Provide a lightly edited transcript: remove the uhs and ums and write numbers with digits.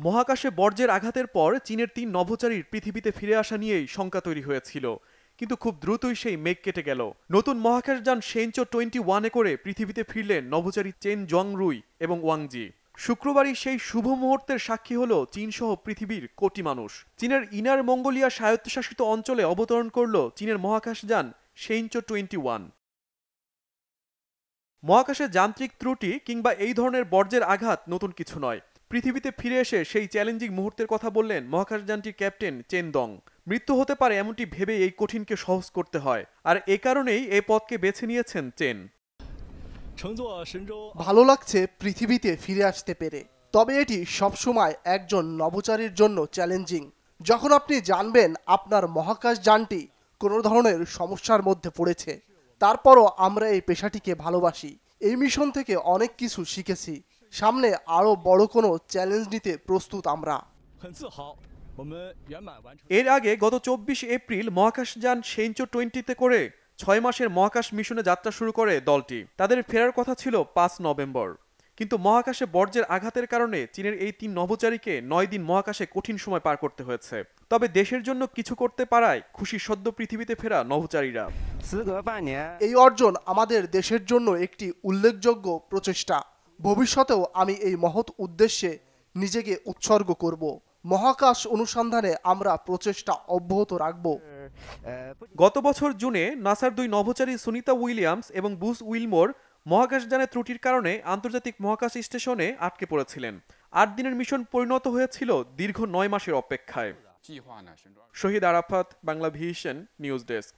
মহাকাশে বর্জ্যের আঘাতের পর চীনের ৩ নভোচারীর পৃথিবীতে ফিরে আসা নিয়েই শঙ্কা তৈরি হয়েছিল, কিন্তু খুব দ্রুতই সেই মেঘ কেটে গেল। নতুন মহাকাশযান শেনচো 21-এ করে পৃথিবীতে ফিরলেন নভোচারী চেন জংরুই এবং ওয়াংজি। শুক্রবারই সেই শুভ মুহূর্তের সাক্ষী হলো চীন সহ পৃথিবীর কোটি মানুষ। চীনের ইনার মঙ্গোলিয়া স্বায়ত্তশাসিত অঞ্চলে অবতরণ করল চীনের মহাকাশযান শেনচো 21। মহাকাশে যান্ত্রিক ত্রুটি কিংবা এই ধরনের বর্জ্যের আঘাত নতুন কিছু নয়। পৃথিবীতে ফিরে এসে সেই চ্যালেঞ্জিং মুহূর্তের কথা বললেন মহাকাশযানটির ক্যাপ্টেন চেন দং। মৃত্যু হতে পারে এমনটি ভেবে এই কঠিনকে সহজ করতে হয়, আর এ কারণেই এই পথকে বেছে নিয়েছেন চেন। ভালো লাগছে পৃথিবীতে ফিরে আসতে পেরে, তবে এটি সবসময় একজন নভোচারীর জন্য চ্যালেঞ্জিং। যখন আপনি জানবেন আপনার মহাকাশযানটি কোনো ধরনের সমস্যার মধ্যে পড়েছে। তারপরও আমরা এই পেশাটিকে ভালোবাসি। এই মিশন থেকে অনেক কিছু শিখেছি। সামনে আরও বড় কোনো চ্যালেঞ্জ নিতে প্রস্তুত আমরা। এর আগে গত 24 এপ্রিল মহাকাশযান শেনচো 20-তে করে 6 মাসের মহাকাশ মিশনে যাত্রা শুরু করে দলটি। তাদের ফেরার কথা ছিল 5 নভেম্বর, কিন্তু মহাকাশে বর্জ্যের আঘাতের কারণে চীনের এই 3 নভোচারীকে 9 দিন মহাকাশে কঠিন সময় পার করতে হয়েছে। তবে দেশের জন্য কিছু করতে পারায় খুশি সদ্য পৃথিবীতে ফেরা নভোচারীরা। এই অর্জন আমাদের দেশের জন্য একটি উল্লেখযোগ্য প্রচেষ্টা। ভবিষ্যতেও আমি এই মহৎ উদ্দেশ্যে নিজেকে উৎসর্গ করব। মহাকাশ অনুসন্ধানে আমরা প্রচেষ্টা অব্যাহত রাখব। গত বছর জুনে নাসার 2 নভোচারী সুনিতা উইলিয়ামস এবং বুস উইলমোর মহাকাশযানের ত্রুটির কারণে আন্তর্জাতিক মহাকাশ স্টেশনে আটকে পড়েছিলেন। 8 দিনের মিশন পরিণত হয়েছিল দীর্ঘ 9 মাসের অপেক্ষায়। Shahid Arafat, Bangla vision news desk.